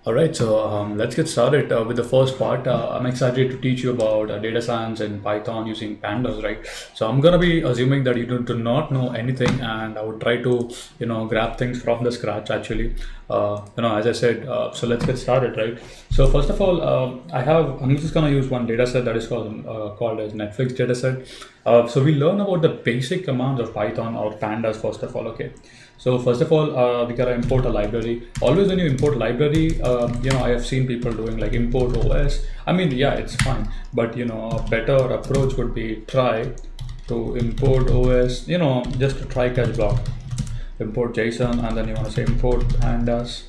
All right, so let's get started with the first part. I'm excited to teach you about data science and Python using pandas, right? So I'm gonna be assuming that you do not know anything, and I would try to, grab things from the scratch. Actually, as I said. So let's get started, right? So first of all, I'm just gonna use one data set that is called as Netflix data set. So we learn about the basic commands of Python or pandas first of all. Okay. So first of all, we gotta import a library. Always when you import library, I have seen people doing like import OS. I mean, yeah, it's fine, but a better approach would be try to import OS. Just a try catch block. Import JSON, and then you want to say import pandas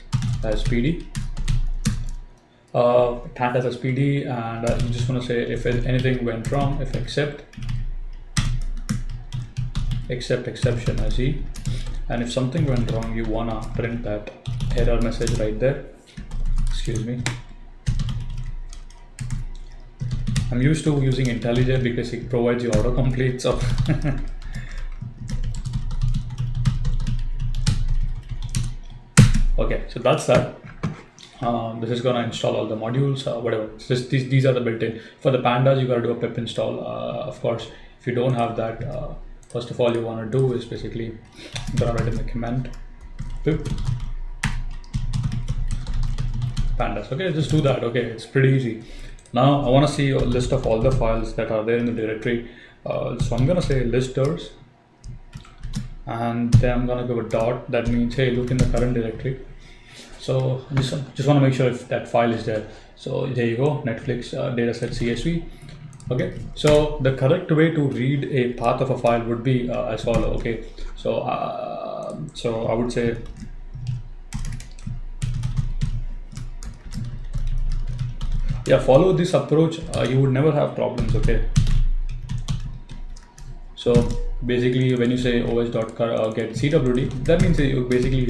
as PD. Pandas as PD, and you just want to say if anything went wrong, if except exception as E. And if something went wrong, you wanna print that error message right there. Excuse me. I'm used to using IntelliJ because it provides you autocomplete. So okay, so that's that. This is gonna install all the modules, whatever. These are the built-in. For the pandas, you gotta do a pip install. Of course, if you don't have that, first of all, you wanna do is basically gonna write in the command pip pandas. Okay, just do that. Okay, it's pretty easy. Now I wanna see a list of all the files that are there in the directory. So I'm gonna say listers, and then I'm gonna give a dot. That means hey, look in the current directory. So just want to make sure if that file is there. So there you go, Netflix dataset CSV. Okay, so the correct way to read a path of a file would be as follow. Okay, so I would say yeah, follow this approach. You would never have problems. Okay. So basically, when you say os.get cwd, that means you're basically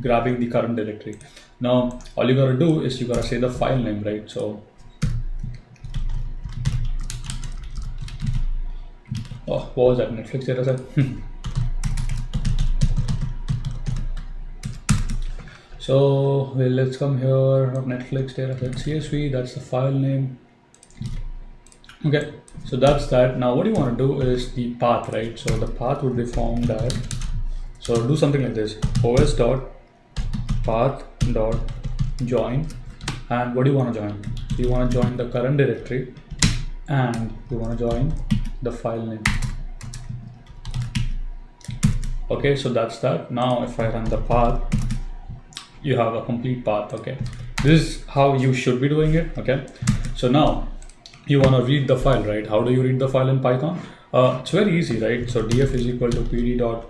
grabbing the current directory. Now, all you gotta do is you gotta say the file name, right? So, what was that? Netflix dataset. So let's come here. Netflix dataset CSV. That's the file name. Okay, so that's that. Now what you want to do is the path, right? So the path would be formed as, so do something like this, os dot path dot join. And what do you want to join? So you want to join the current directory, and you want to join the file name. Okay, so that's that. Now if I run the path, you have a complete path. Okay, this is how you should be doing it. Okay, so now you want to read the file, right? How do you read the file in Python? It's very easy, right? So df is equal to pd dot.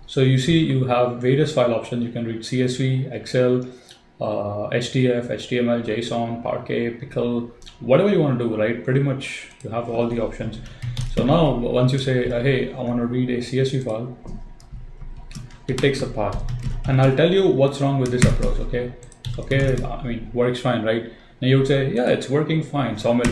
So you see you have various file options. You can read CSV, Excel, HDF, HTML, JSON, Parquet, Pickle, whatever you want to do, right? Pretty much you have all the options. So now once you say, hey, I want to read a CSV file, it takes a path. And I'll tell you what's wrong with this approach, okay? Okay, I mean, works fine, right? Now you would say, yeah, it's working fine. Saumil,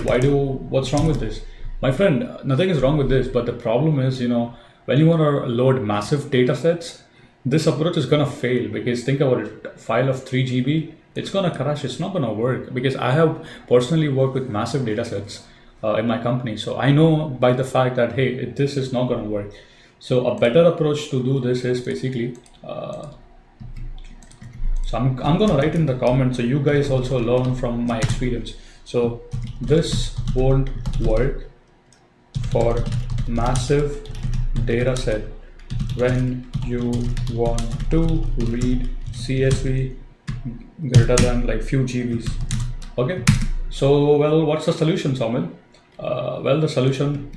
what's wrong with this? My friend, nothing is wrong with this, but the problem is, when you want to load massive data sets, this approach is gonna fail because think about it, a file of 3 GB, it's gonna crash, it's not gonna work because I have personally worked with massive data sets in my company. So I know by the fact that, hey, this is not gonna work. So a better approach to do this is basically, so I'm gonna write in the comments so you guys also learn from my experience. So this won't work for massive data set when you want to read CSV greater than like few GBs. Okay, so well, what's the solution, Saumil? Well, the solution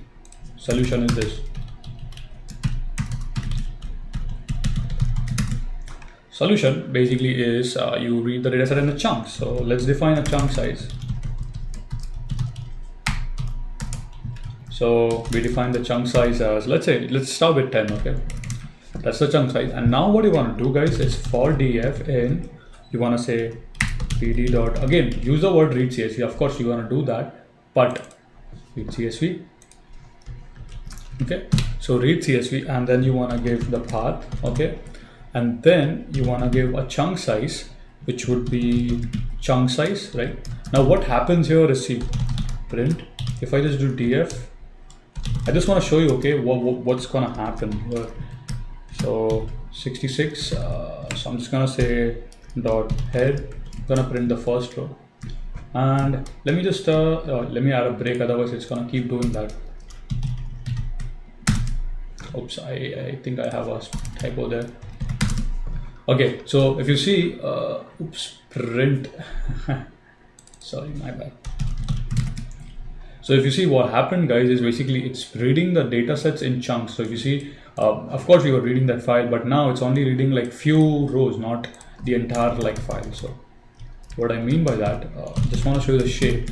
is this. Solution basically is you read the dataset in a chunk. So let's define a chunk size. So we define the chunk size as, let's start with 10, okay? That's the chunk size. And now what you want to do, guys, is for df in, you want to say pd dot, again, use the word read CSV. Of course, you want to do that, but read CSV. Okay, so read CSV, and then you want to give the path, okay? And then you want to give a chunk size which would be chunk size, right? Now what happens here is, see, print. If I just do df, I just want to show you, okay, what's gonna happen here. So 66, so I'm just gonna say dot head, gonna print the first row, and let me just let me add a break, otherwise it's gonna keep doing that. Oops, I think I have a typo there. Okay, so if you see, oops, print, sorry, my bad. So if you see, what happened, guys, is basically it's reading the data sets in chunks. So if you see, of course we were reading that file, but now it's only reading like few rows, not the entire like file. So what I mean by that, just want to show you the shape.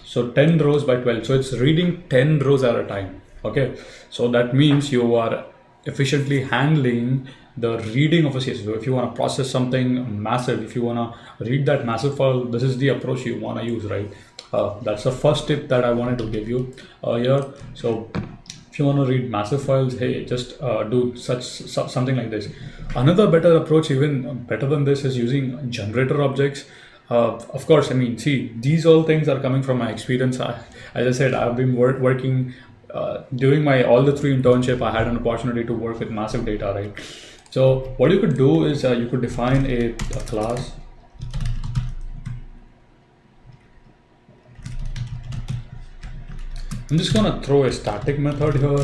So 10 rows by 12, so it's reading 10 rows at a time. Okay, so that means you are efficiently handling the reading of a CSV. So if you want to process something massive, if you want to read that massive file, this is the approach you want to use, right? That's the first tip that I wanted to give you here. So if you want to read massive files, hey, just do something like this. Another better approach, even better than this, is using generator objects. Of course, I mean, see, these all things are coming from my experience. As I said, I've been working during my all the 3 internship. I had an opportunity to work with massive data, right? So what you could do is you could define a class. I'm just gonna throw a static method here.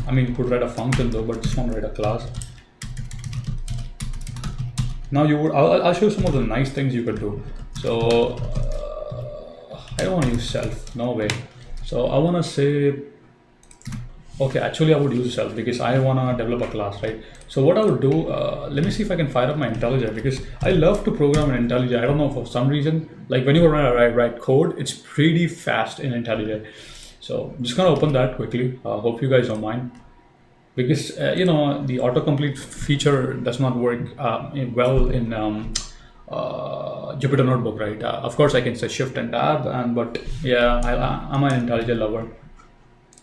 I mean, you could write a function though, but just want to write a class. Now I'll show you some of the nice things you could do. So I don't want to use self, no way. So I want to say, okay, actually I would use self because I want to develop a class, right? So what I would do, let me see if I can fire up my IntelliJ, because I love to program in IntelliJ. I don't know, for some reason, like when you write code, it's pretty fast in IntelliJ. So I'm just gonna open that quickly. Hope you guys don't mind, because you know, the autocomplete feature does not work well in Jupyter Notebook, right? Of course, I can say Shift and Tab, but yeah, I'm an IntelliJ lover.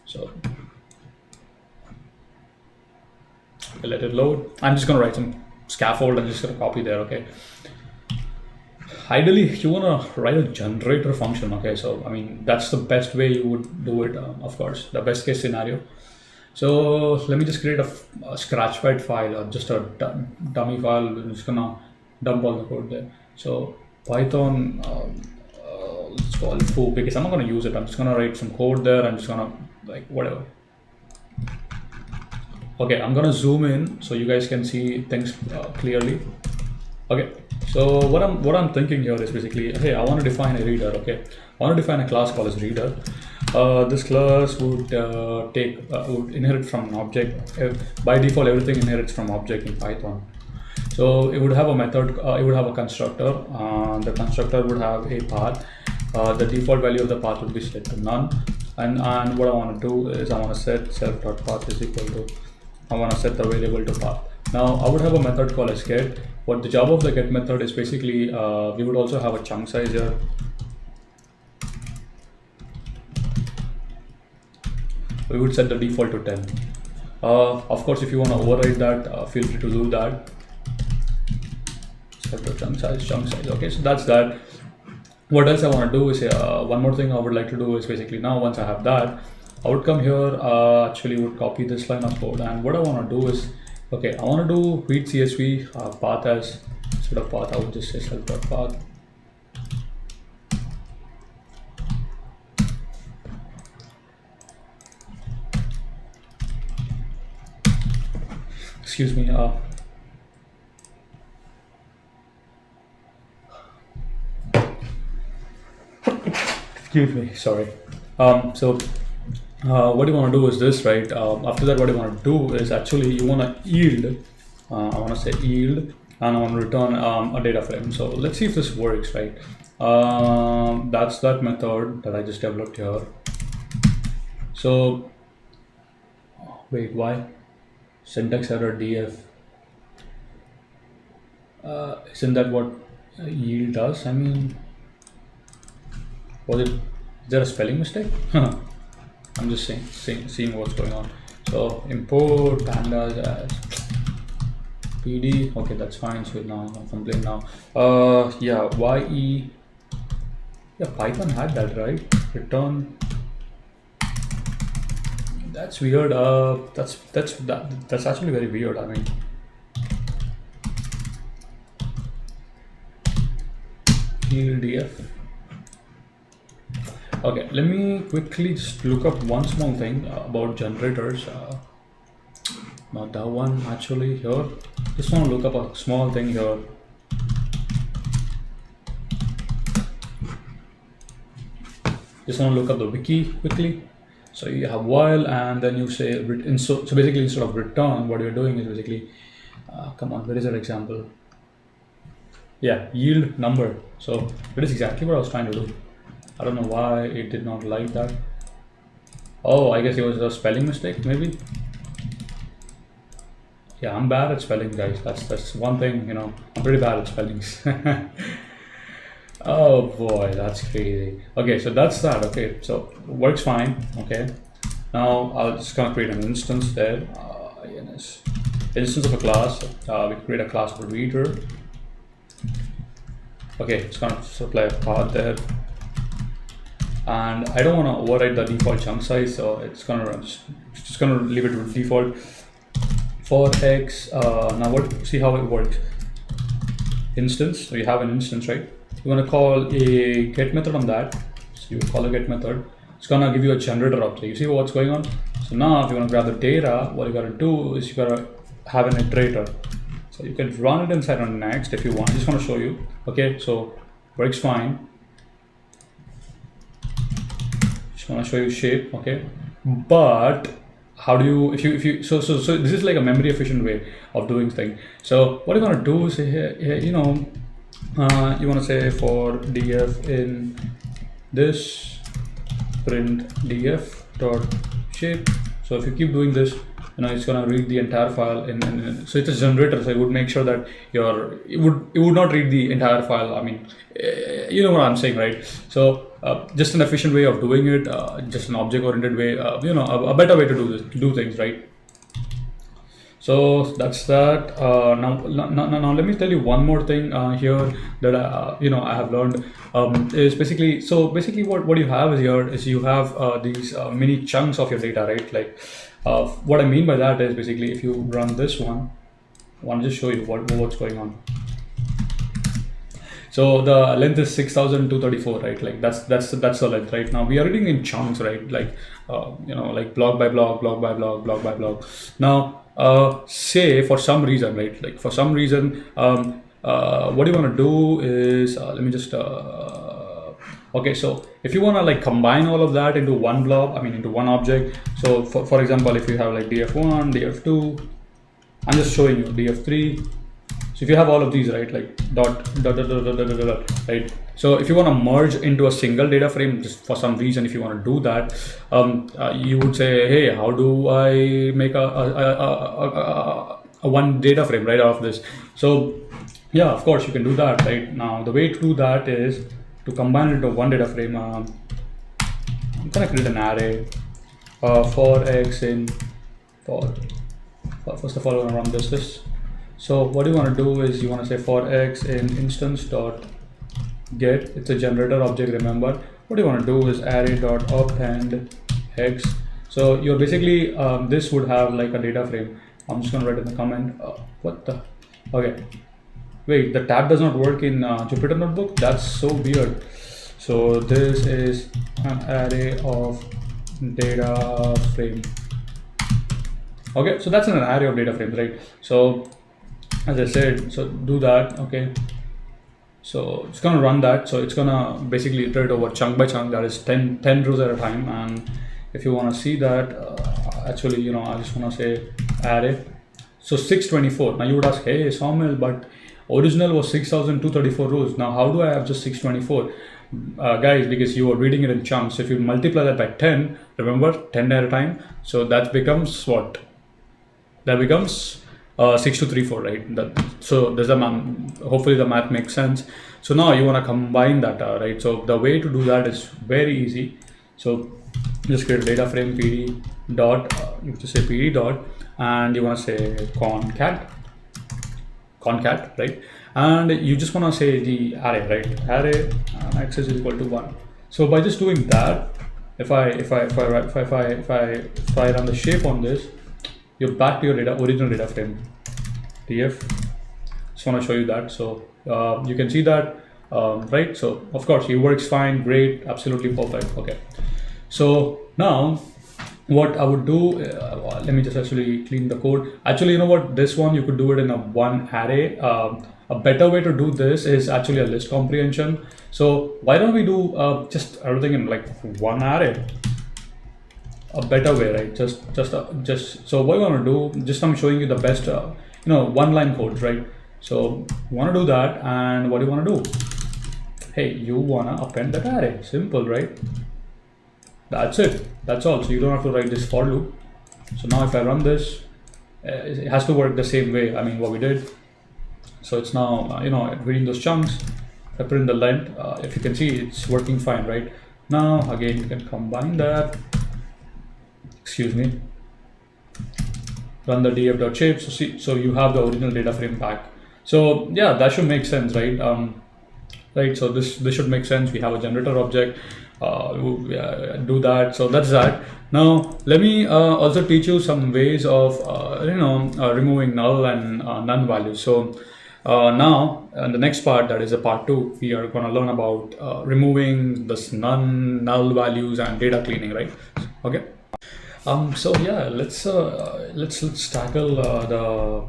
So okay, let it load. I'm just gonna write some scaffold and just gonna copy there. Okay. Ideally, you want to write a generator function, okay? So, I mean, that's the best way you would do it, of course, the best case scenario. So, let me just create a scratchpad file, or just a dummy file. I'm just going to dump all the code there. So, Python, let's call it foo, because I'm not going to use it. I'm just going to write some code there. I'm just going to, like, whatever. Okay, I'm going to zoom in so you guys can see things clearly. Okay. So what I'm thinking here is basically, hey, I want to define a reader. Okay, I want to define a class called as reader. This class would would inherit from an object. By default, everything inherits from object in Python. So it would have a method. It would have a constructor. The constructor would have a path. The default value of the path would be set to none. And what I want to do is I want to set self.path is equal to, I want to set the variable to path. Now I would have a method called as get. What the job of the get method is basically, we would also have a chunk size here. We would set the default to 10. Of course, if you want to override that, feel free to do that. Set the chunk size. Okay, so that's that. What else I want to do is, one more thing I would like to do is basically, now once I have that, I would come here, actually would copy this line of code, and what I want to do is, okay, I want to do read CSV path as, instead of path, I would just say self.path. Excuse me. Excuse me. Sorry. So what you want to do is this, right? After that, what you want to do is actually you want to yield. I want to say yield, and I want to return a data frame. So let's see if this works, right? That's that method that I just developed here. So wait, why? Syntax error df. Isn't that what yield does? I mean, is there a spelling mistake? I'm just seeing what's going on. So import pandas as PD. Okay, that's fine. So now I'll complain now. Yeah, YE. Yeah, Python had that, right? Return. That's weird. That's actually very weird. I mean, ELDF. Okay, let me quickly just look up one small thing about generators. Not that one actually here. Just want to look up a small thing here. Just want to look up the wiki quickly. So you have while, and then you say so basically instead of return, what you're doing is basically come on, where is that example? Yeah, yield number. So that is exactly what I was trying to do. I don't know why it did not like that. Oh, I guess it was a spelling mistake, maybe. Yeah, I'm bad at spelling, guys. That's one thing, you know. I'm pretty bad at spellings. Oh boy, that's crazy. Okay, so that's that. Okay, so works fine. Okay, now I'll just gonna create an instance there. Instance of a class. We create a class for reader. Okay, it's gonna supply a path there, and I don't want to override the default chunk size, so it's gonna just gonna leave it to default for x. Now what? See how it works. Instance. So you have an instance, right? You're gonna call a get method on that. So you call a get method. It's gonna give you a generator object. You see what's going on? So now if you wanna grab the data, what you gotta do is you gotta have an iterator. So you can run it inside on next if you want. I just want to show you. Okay, so works fine. Just want to show you shape. Okay, but how do you if you so this is like a memory efficient way of doing things. So what you're gonna do is here you know. You want to say for df in this print df dot shape. So if you keep doing this, you know it's gonna read the entire file so it's a generator, so it would make sure that it would not read the entire file. I mean, you know what I'm saying, right? So just an efficient way of doing it, just an object oriented way, you know, a better way to do things, right? So that's that. Now let me tell you one more thing here that you know I have learned is basically what you have is here is you have these mini chunks of your data, right? Like what I mean by that is basically if you run this one, I want to just show you what's going on. So the length is 6,234, right? Like that's the length, right? Now we are reading in chunks, right? Like you know, like block by block, block by block, block by block. Now say for some reason, right? Like for some reason, what you want to do is let me just okay. So if you want to like combine all of that into one blob, I mean into one object. So for example, if you have like df1, df2, I'm just showing you df3. So if you have all of these, right, like dot, right? So if you want to merge into a single data frame, just for some reason, if you want to do that, you would say, hey, how do I make a one data frame right out of this? So yeah, of course you can do that, right? Now the way to do that is to combine it into one data frame. I'm gonna create an array for x in first of all, I'm gonna run this. So what you want to do is you want to say for x in instance dot get. It's a generator object, remember. What you want to do is array dot append x. So you're basically this would have like a data frame. I'm just gonna write in the comment. What the? Okay. Wait, the tab does not work in Jupyter Notebook. That's so weird. So this is an array of data frame. Okay, so that's an array of data frames, right? So as I said, so do that. Okay, so it's gonna run that. So it's gonna basically iterate over chunk by chunk. That is 10 rows at a time. And if you want to see that, actually, you know, I just want to say array. So 624. Now you would ask, hey, Sawmill, but original was 6,234 rows. Now how do I have just 624? Guys, because you are reading it in chunks. So if you multiply that by 10, remember 10 at a time. So that becomes what? That becomes 6234, right? So there's a hopefully the math makes sense. So now you want to combine that, right? So the way to do that is very easy. So just create a data frame pd dot, you have to say pd dot, and you want to say concat. concat, right? And you just want to say the array, right? Array access is equal to 1. So by just doing that, if I run the shape on this, you're back to your original data frame. df. Just want to show you that. So you can see that, right? So of course it works fine, great, absolutely perfect. Okay. So now what I would do, let me just actually clean the code. Actually, you know what? This one you could do it in a one array. A better way to do this is actually a list comprehension. So why don't we do just everything in like one array? A better way, right? Just so what you want to do, just I'm showing you the best one line codes, right? So you want to do that, and what do you want to do? Hey, you want to append that array. Simple, right? That's it. That's all. So you don't have to write this for loop. So now if I run this, it has to work the same way. I mean, what we did. So it's now reading those chunks. I put in the length. If you can see, it's working fine, right? Now again, you can combine that. Excuse me, run the df.shape. So see, so you have the original data frame back. So yeah, that should make sense, right? Right. So this should make sense. We have a generator object. Do that. So that's that. Now let me also teach you some ways of removing null and none values. So now in the next part, that is a part 2, we are going to learn about removing this null values and data cleaning, right? Okay. So yeah, let's tackle the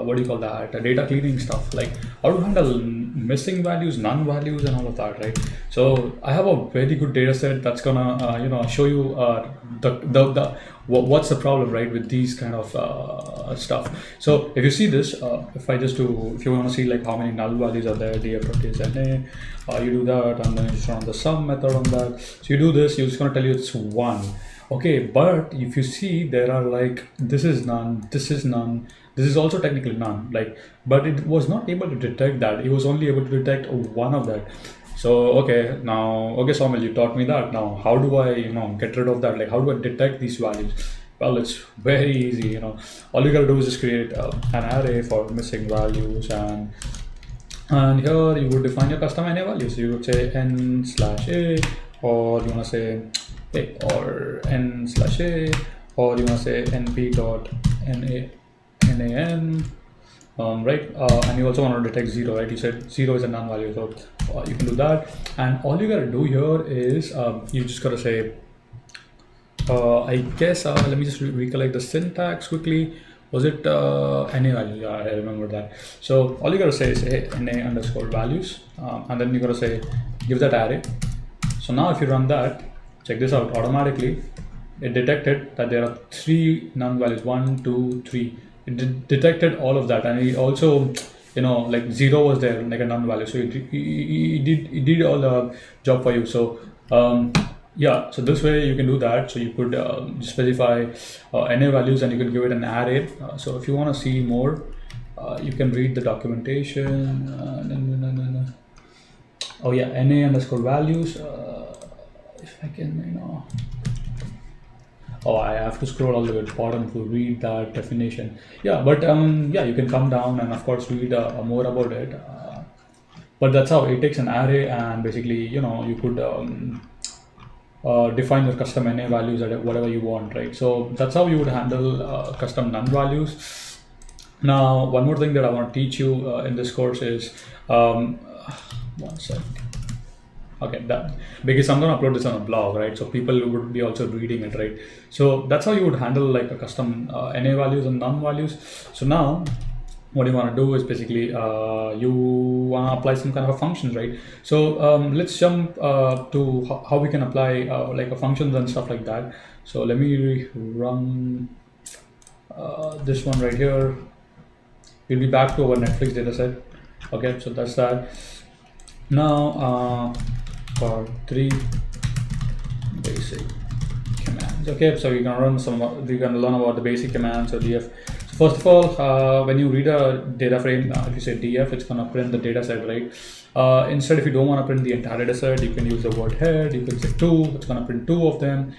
what do you call that, data cleaning stuff, like how to handle missing values, none values, and all of that, right? So I have a very good data set that's gonna show you what's the problem, right, with these kind of stuff. So if you see this, if you want to see like how many null values are there, df.na, you do that, and then you just run the sum method on that. So you do this, you're just gonna tell you it's 1. Okay, but if you see, there are like, this is none, this is none, this is also technically none, like, but it was not able to detect that. It was only able to detect one of that. So okay, Saumil, you taught me that. Now how do I get rid of that? Like, how do I detect these values? Well, it's very easy. All you gotta do is just create an array for missing values, and here you would define your custom NA values. So you would say n/a, or you wanna say or n/a, or you want to say np.nan, right? And you also want to detect 0, right? You said 0 is a non value, so you can do that. And all you gotta do here is you just gotta say I guess let me just recollect the syntax quickly. Was it NA value? Yeah, I remember that. So all you gotta say is NA_values, and then you gotta say give that array. So now if you run that, check this out, automatically it detected that there are 3 none values, 1, 2, 3. It detected all of that, and it also, like 0 was there, like a none value. So it did all the job for you. So yeah, so this way you can do that. So you could specify NA values, and you could give it an array. So if you want to see more, you can read the documentation. Oh yeah, NA_values. If I can, I have to scroll all the way to the bottom to read that definition. Yeah, but yeah, you can come down and of course read more about it. But that's how it takes an array, and basically, you could define your custom NA values at whatever you want, right? So that's how you would handle custom none values. Now, one more thing that I want to teach you in this course is, one sec. Okay, because I'm going to upload this on a blog, right? So people would be also reading it, right? So that's how you would handle like a custom NA values and none values. So now what you want to do is basically you want to apply some kind of a function, right? So let's jump to how we can apply like a functions and stuff like that. So let me run this one right here. We'll be back to our Netflix dataset. Okay, so that's that. Now part 3, basic commands. Okay, so we're gonna learn about the basic commands. So df. So first of all, when you read a data frame, if you say df, it's gonna print the data set, right? Instead, if you don't want to print the entire data set, you can use the word head. You can say 2. It's gonna print 2 of them.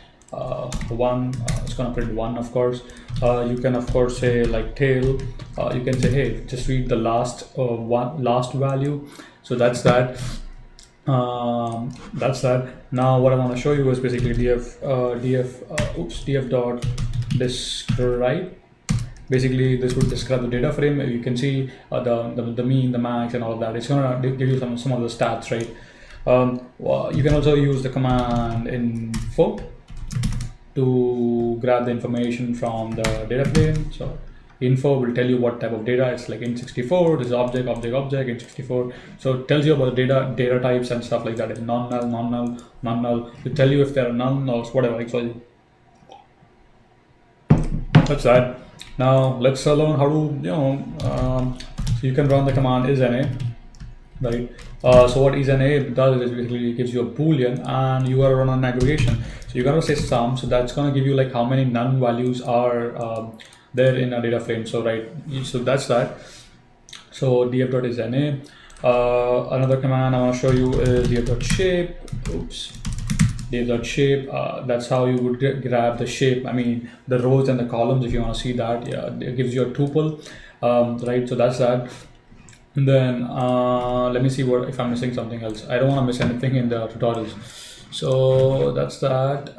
1, it's gonna print 1, of course. You can of course say like tail. You can say, hey, just read the last value. So that's that. That's that. Now what I want to show you is basically df dot describe. Basically this would describe the data frame. You can see the mean, the max, and all of that. It's gonna give you some of the stats, right? Well, you can also use the command info to grab the information from the data frame. So info will tell you what type of data. It's like int64, this is object, int64. So it tells you about the data types and stuff like that. It's non-null, non-null, non-null. It tell you if there are null, nulls, whatever. Actually, that's that. Now let's learn how to, so you can run the command isNA, right? So what isNA does is basically it gives you a boolean, and you gotta run an aggregation. So you gotta say sum. So that's gonna give you like how many none values are there in a data frame. So right, so that's that. So df.isNA. Another command I want to show you is df.shape. Df.shape. That's how you would grab the shape. I mean the rows and the columns if you want to see that. Yeah, it gives you a tuple, right? So that's that. And then let me see what if I'm missing something else. I don't want to miss anything in the tutorials. So that's that.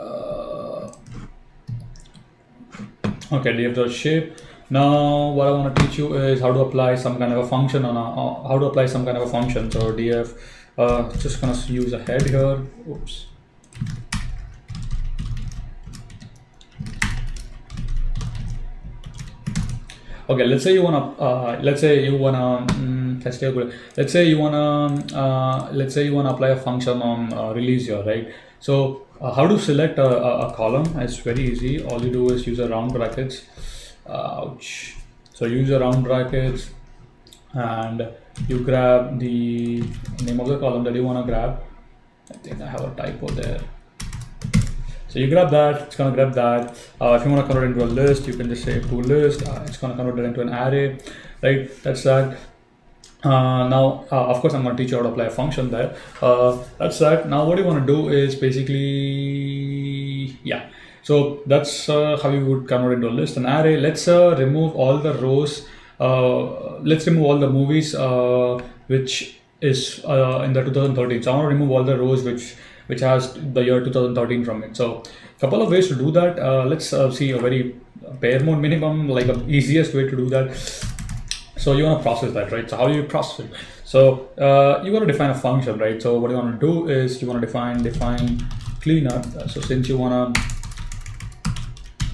Okay, df.shape. Now what I want to teach you is how to apply some kind of a function on how to apply some kind of a function. So df, just gonna use a head here. Oops. Okay, let's say you wanna let's say you wanna apply a function on release here, right? So how to select a column? It's very easy. All you do is use a round brackets. Ouch. So use a round brackets, and you grab the name of the column that you want to grab. I think I have a typo there. So you grab that, it's gonna grab that. If you want to convert it into a list, you can just say to list. It's gonna convert it into an array, right? That's that. Now, of course, I'm gonna teach you how to apply a function there. That's that. Now, what you want to do is basically, yeah. So that's how you would convert into a list, an array. Let's remove all the rows. Let's remove all the movies which is in the 2013. So I want to remove all the rows which has the year 2013 from it. So a couple of ways to do that. Let's see a very bare mode minimum, like the easiest way to do that. So you want to process that, right? So how do you process it? So you want to define a function, right? So what you want to do is you want to define cleanup. So since you want to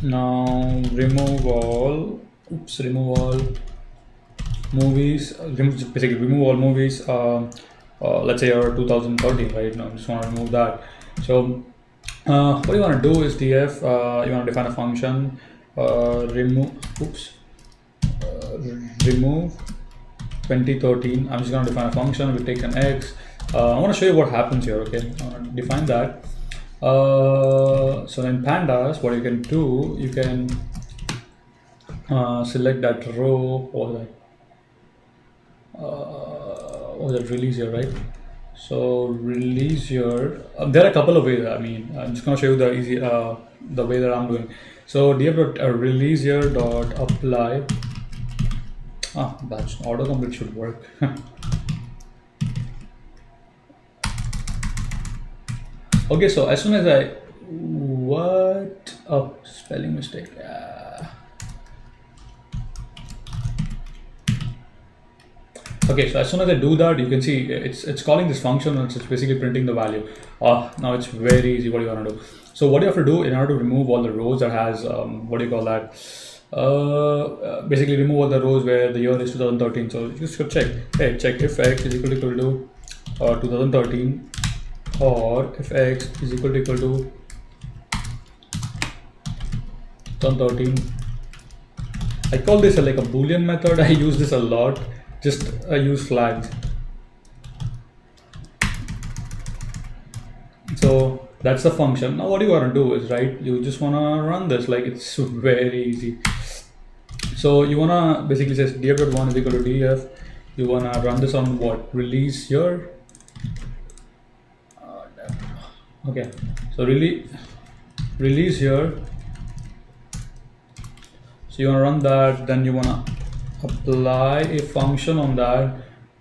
now remove all movies, basically remove all movies. Let's say you're 2013, right? Now I just want to remove that. So what you want to do is df, you want to define a function, remove 2013. I'm just going to define a function. We take an x. I want to show you what happens here. Okay, I want to define that. So in pandas, what you can do, you can select that row, or that release here, right? So release here. There are a couple of ways. I mean, I'm just going to show you the easy the way that I'm doing. So df.release here dot apply. That's autocomplete should work. Okay, so as soon as spelling mistake. Okay, so as soon as I do that, you can see it's calling this function, and it's basically printing the value. Now it's very easy. What do you want to do? So what you have to do in order to remove all the rows that has what do you call that? Basically remove all the rows where the year is 2013. So you just check. Hey, check if x is equal to 2013, or if x is equal to 2013. I call this like a boolean method. I use this a lot. Just use flags. So that's the function. Now what you want to do is, right, you just want to run this. Like, it's very easy. So you want to basically say df.1 is equal to df. You want to run this on what? Release here. Okay, so really release here. So you want to run that, then you want to apply a function on that.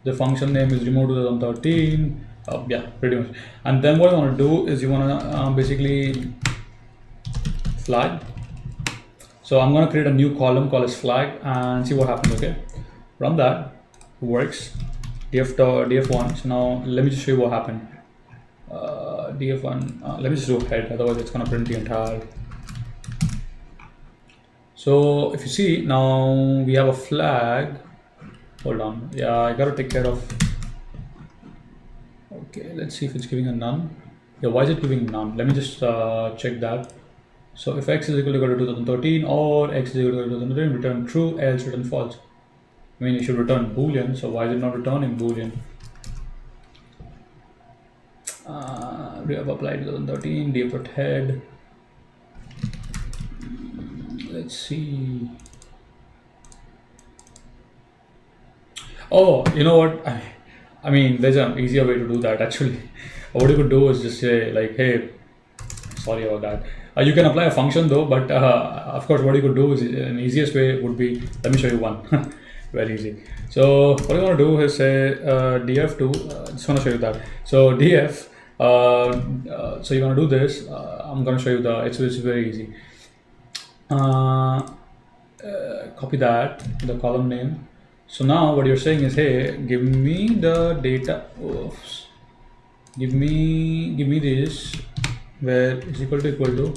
The function name is remove 2013. Yeah, pretty much. And then what you want to do is you want to basically flag. So I'm going to create a new column called as flag and see what happens. Okay, run that, works. df1. So now let me just show you what happened. df1, let me just do head, otherwise it's going to print the entire. So if you see, now we have a flag. Hold on, yeah, I gotta take care of. Okay, let's see if it's giving a none. Yeah, why is it giving none? Let me just check that. So if x is equal to 2013 or x is equal to 2013, return true, else return false. I mean, it should return boolean, so why is it not returning boolean? We have applied 2013, df head. Let's see. Oh, you know what? I mean, there's an easier way to do that actually. What you could do is just say like, hey, sorry about that. You can apply a function though, but of course, what you could do is an easiest way would be, let me show you one. Very easy. So what you want to do is say df2. Just want to show you that. So df. So you want to do this. I'm going to show you the. It's very easy. Copy that, the column name. So now what you're saying is, hey, give me the data. Oops. Give me this where is equal to.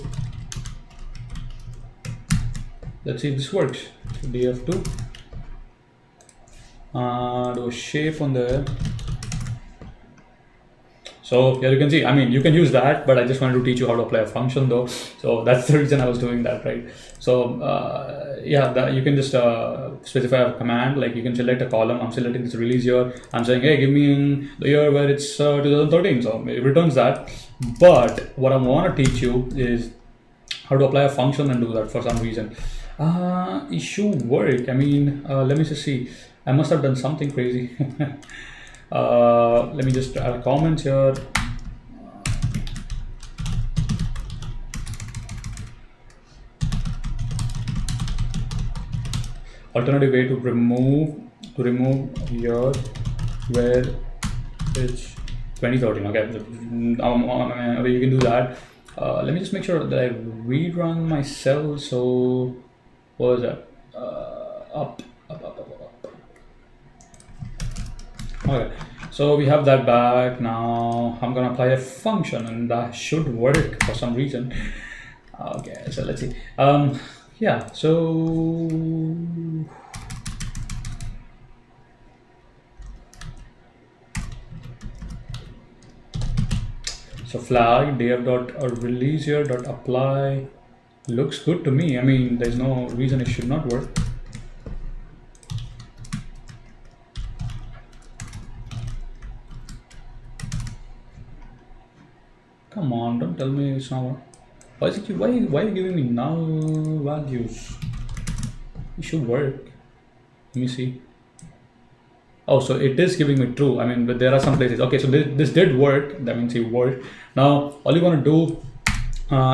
Let's see if this works. So df2. Do a shape on there. So here you can see, I mean, you can use that, but I just wanted to teach you how to apply a function though. So that's the reason I was doing that, right? So yeah, you can just specify a command, like you can select a column. I'm selecting this release year. I'm saying, hey, give me the year where it's 2013. So it returns that. But what I want to teach you is how to apply a function and do that for some reason. It should work. I mean, let me just see. I must have done something crazy. Let me just add a comment here. Alternative way to remove here where it's 2013. Okay, you can do that. Let me just make sure that I rerun my cell. So what was that? Up. Okay, so we have that back. Now I'm gonna apply a function and that should work for some reason. Okay, so let's see. Yeah, so flag df.release here .apply looks good to me. I mean, there's no reason it should not work. Come on, don't tell me it's not. Why are you giving me null values? It should work. Let me see. Oh, so it is giving me true. I mean, but there are some places. Okay, so this did work. That means it worked. Now, all you want to do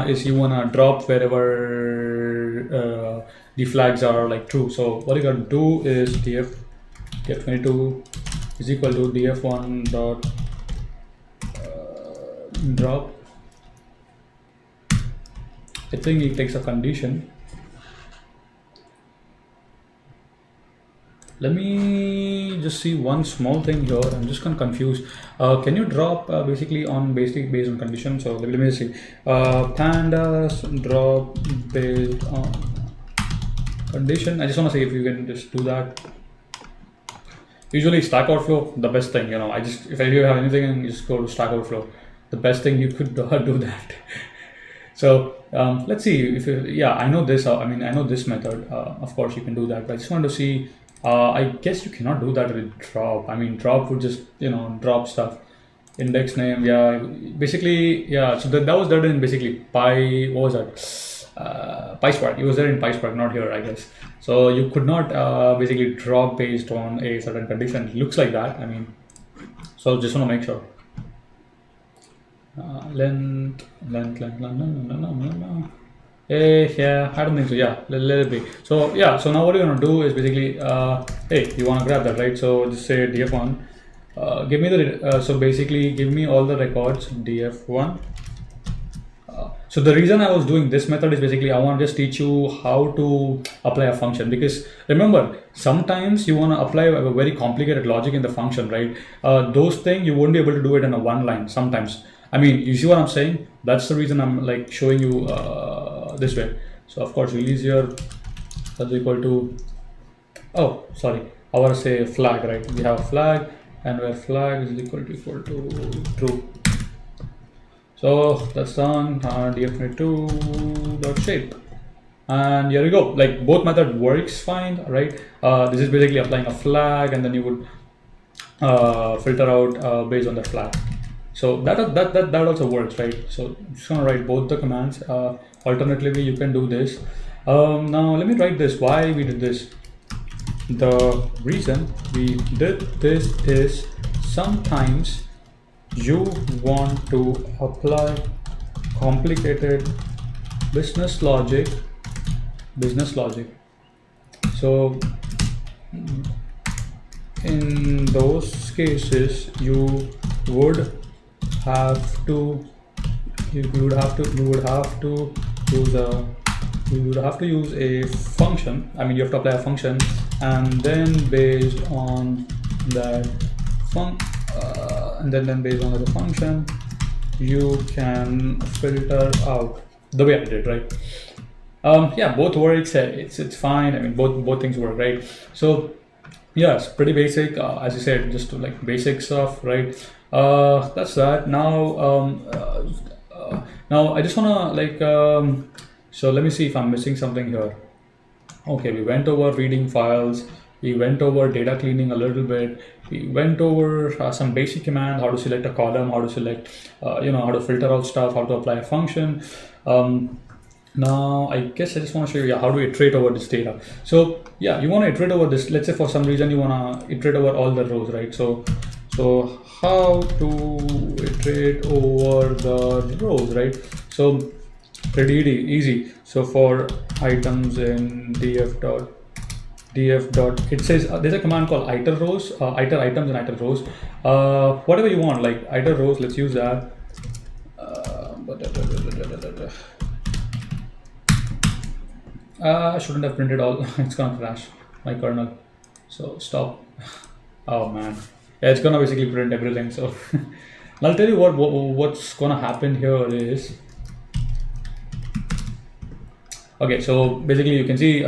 is you want to drop wherever the flags are like true. So what you got to do is df22 is equal to df1 dot drop. I think it takes a condition. Let me just see one small thing here. I'm just kind of confused. Can you drop basically based on condition? So let me see. Pandas drop based on condition. I just want to see if you can just do that. Usually Stack Overflow, the best thing. You know, if you have anything, you just go to Stack Overflow. The best thing you could do that. So let's see if I know this. I know this method. Of course, you can do that. But I just want to see. I guess you cannot do that with drop. I mean, drop would just drop stuff. Index name, basically, so that was done in basically what was that? PySpark. It was there in PySpark, not here, I guess. So you could not basically drop based on a certain condition. It looks like that. I mean, so just want to make sure. length, no. Yeah, I don't think so. Yeah, let it be. So yeah, so now what you're gonna do is basically, hey, you wanna grab that, right? So just say df1, give me the, so basically give me all the records df1. So the reason I was doing this method is basically I want to just teach you how to apply a function, because remember, sometimes you want to apply a very complicated logic in the function, right? Those things you won't be able to do it in a one line sometimes. I mean, you see what I'm saying? That's the reason I'm like showing you this way. So of course release here, that's equal to, oh sorry, I want to say flag, right? We have a flag, and where flag is equal to true. So that's done. df2.shape, and here you go. Like both method works fine, right? This is basically applying a flag, and then you would filter out based on the flag. So that also works, right? So I'm just gonna write both the commands. Alternatively, you can do this. Now let me write this. Why we did this? The reason we did this is sometimes you want to apply complicated business logic. So in those cases you would have to use a function. I mean, you have to apply a function, and then based on that based on the function, you can filter out the way I did, right? Yeah, both works. It's fine. I mean, both things work, right? So yeah, it's pretty basic. As you said, just like basic stuff, right? That's that. Now I just wanna like so let me see if I'm missing something here. Okay, we went over reading files, we went over data cleaning a little bit, we went over some basic command, how to select a column, how to select how to filter out stuff, how to apply a function. Now I guess I just want to show you how to iterate over this data. So yeah, you want to iterate over this. Let's say for some reason you want to iterate over all the rows, right? So how to iterate over the rows, right? So pretty easy. So for items in df dot, it says there's a command called iter rows, iter items and iter rows. Whatever you want, like iter rows, let's use that. I shouldn't have printed all. It's gonna crash my kernel. So stop. Oh man, yeah, it's gonna basically print everything. So I'll tell you what's gonna happen here is, okay, so basically you can see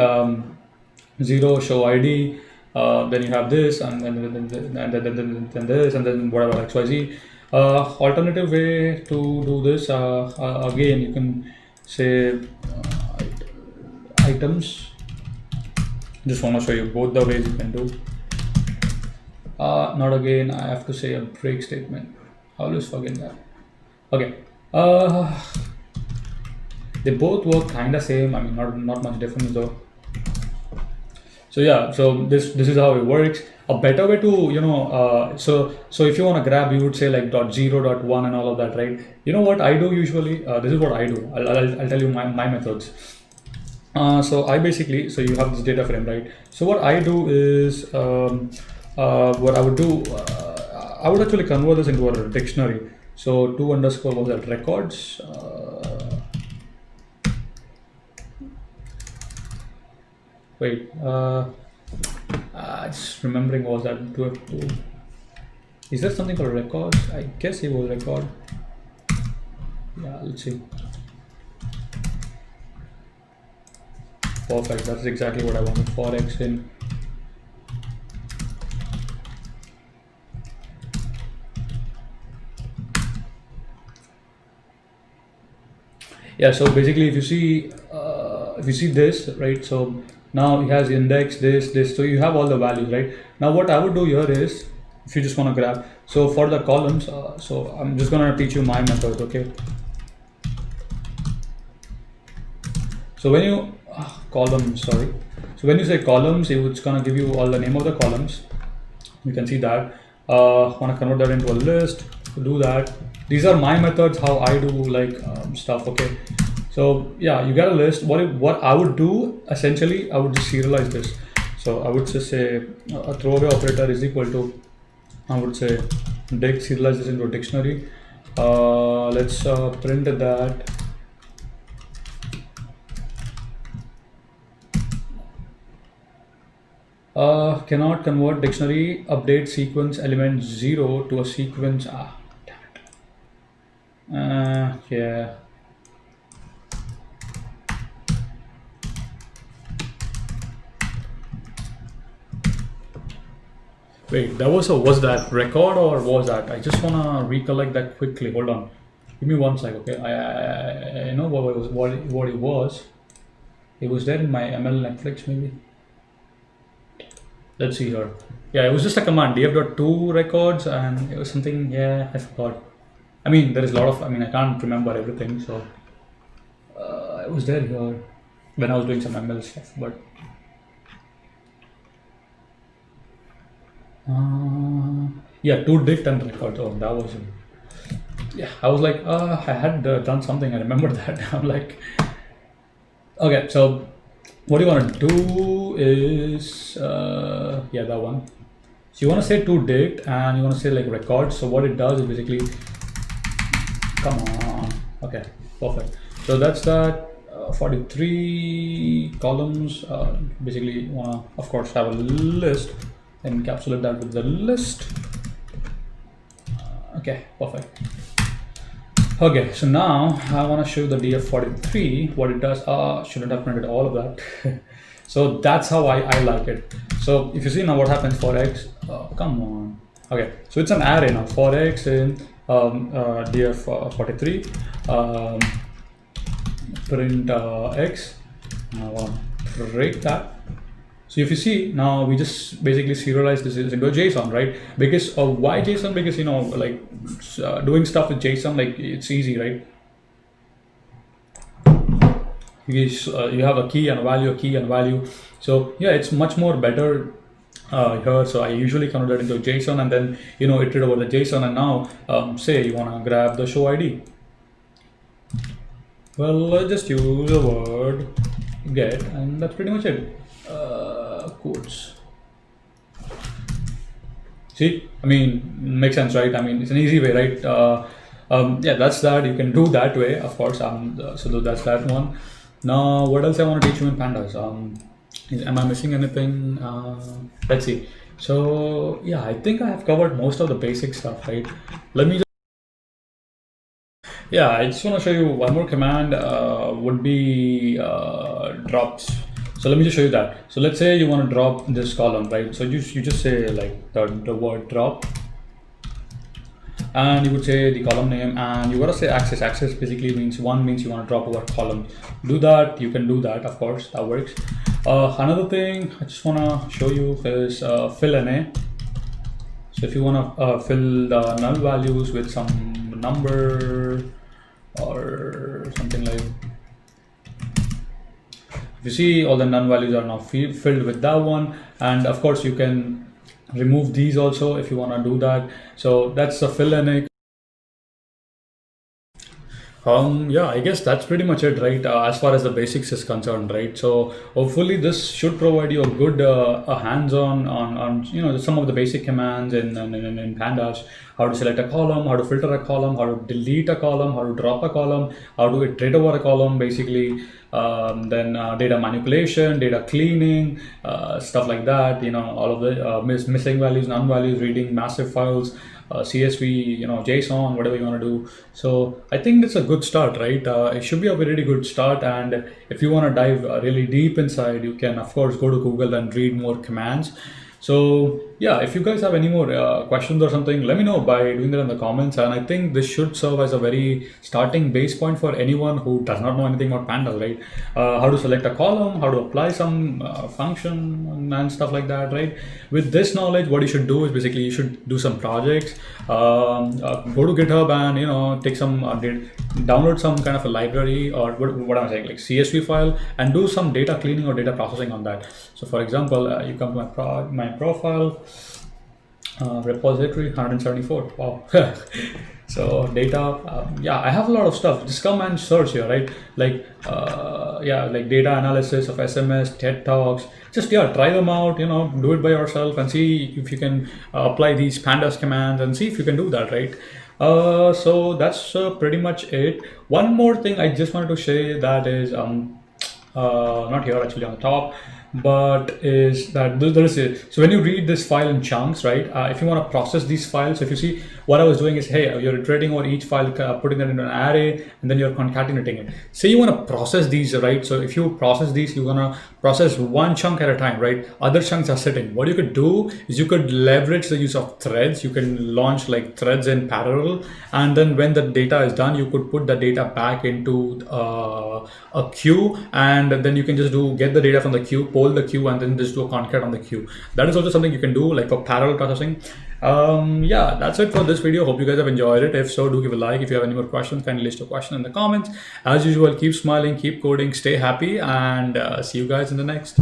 0 show ID, then you have this, and then this, and then whatever XYZ. Alternative way to do this, again, you can say items. Just want to show you both the ways you can do. Not again, I have to say a break statement. I always forget that. Okay. They both work kind of same. I mean, not much difference though. So yeah, so this is how it works. A better way to so if you want to grab, you would say like .0, .1 and all of that, right? You know what I do usually? This is what I do. I'll tell you my methods. So I basically, so you have this data frame, right? So what I do is what I would do, I would actually convert this into a dictionary. So 2 underscore was that records. Wait, just remembering, was that 2F2? Is there something called records? I guess it was record. Yeah, let's see. Perfect, that's exactly what I wanted. For X in. Yeah, so basically if you see this, right, so now it has index this, so you have all the values, right? Now what I would do here is, if you just want to grab, so for the columns, so I'm just going to teach you my method, okay? So when you columns, sorry, so when you say columns, it's going to give you all the name of the columns. You can see that. Want to convert that into a list. do that. These are my methods how I do like stuff. Okay, so yeah, you get a list. What I would do essentially, I would just serialize this. So I would just say a throwaway operator is equal to, I would say, dig, serialize this into a dictionary. Let's print that. Cannot convert dictionary update sequence element 0 to a sequence. Damn it. Yeah. Wait, was that record or was that? I just wanna recollect that quickly. Hold on, give me one sec, okay? I know what it was. It was there in my ML Netflix maybe. Let's see here. Yeah, it was just a command df.to records, and it was something. Yeah, I forgot. I mean, there is a lot of. I mean, I can't remember everything, so it was there here when I was doing some ML stuff, but. Yeah, to dict and record. Oh, that was it. Yeah, I was like, I had done something. I remember that. I'm like, okay, so what you want to do is, yeah, that one. So you want to say to dict and you want to say like record. So what it does is basically, come on. Okay, perfect. So that's that. 43 columns. Basically, you want to, of course, have a list. Encapsulate that with the list. Okay, perfect. Okay, so now I want to show the df43 what it does. Shouldn't have printed all of that. So that's how I like it. So if you see now what happens for x, come on. Okay, so it's an array now for x in df43 print x. I want to break that. So if you see now, we just basically serialize this into JSON, right? Because why JSON? Because you know, like doing stuff with JSON, like it's easy, right? You have a key and a value, So yeah, it's much more better here. So I usually convert that into JSON and then iterate over the JSON. And now, say you want to grab the show ID. Well, just use the word get, and that's pretty much it. Quotes. See, I mean, makes sense, right? I mean, it's an easy way, right? Yeah, that's that. You can do that way, of course. So that's that one. Now, what else I want to teach you in pandas? Am I missing anything? Let's see. So yeah, I think I have covered most of the basic stuff, right? Let me. Yeah, I just want to show you one more command. Would be drops. So let me just show you that. So let's say you want to drop this column, right? So you just say like the word drop, and you would say the column name, and you gotta say access. Access basically means you want to drop over column. Do that. You can do that, of course. That works. Another thing I just wanna show you is fill NA. So if you wanna fill the null values with some number or something like. If you see, all the none values are now filled with that one, and of course you can remove these also if you want to do that. So that's the fill NA. Yeah, I guess that's pretty much it, right? As far as the basics is concerned, right? So hopefully this should provide you a good a hands-on on some of the basic commands in pandas: how to select a column, how to filter a column, how to delete a column, how to drop a column, how to iterate over a column, basically. Then data manipulation, data cleaning, stuff like that. All of the missing values, non values, reading massive files. CSV, JSON, whatever you want to do. So I think it's a good start, right? It should be a really good start. And if you want to dive really deep inside, you can, of course, go to Google and read more commands. So yeah, if you guys have any more questions or something, let me know by doing that in the comments. And I think this should serve as a very starting base point for anyone who does not know anything about pandas, right? How to select a column, how to apply some function and stuff like that, right? With this knowledge, what you should do is basically you should do some projects, go to GitHub and take some download some kind of a library or what I'm saying, like CSV file, and do some data cleaning or data processing on that. So for example, you come to my profile, repository 174. Wow. So data, yeah, I have a lot of stuff. Just come and search here, right? Like yeah, like data analysis of SMS, TED Talks. Just, yeah, try them out, do it by yourself and see if you can apply these pandas commands and see if you can do that, right? So that's pretty much it. One more thing I just wanted to say, that is not here actually on the top, but is that there is a, so when you read this file in chunks, right, if you want to process these files, if you see what I was doing is, hey, you're iterating over each file, putting that into an array, and then you're concatenating it. Say you want to process these, right? So if you process these, you're gonna process one chunk at a time, right? Other chunks are sitting. What you could do is you could leverage the use of threads. You can launch like threads in parallel, and then when the data is done, you could put the data back into a queue, and then you can just get the data from the queue, poll the queue, and then just do a concat on the queue. That is also something you can do, like for parallel processing. Yeah, that's it for this video. Hope you guys have enjoyed it. If so, do give a like. If you have any more questions, kindly list your question in the comments. As usual, keep smiling, keep coding, stay happy, and see you guys in the next.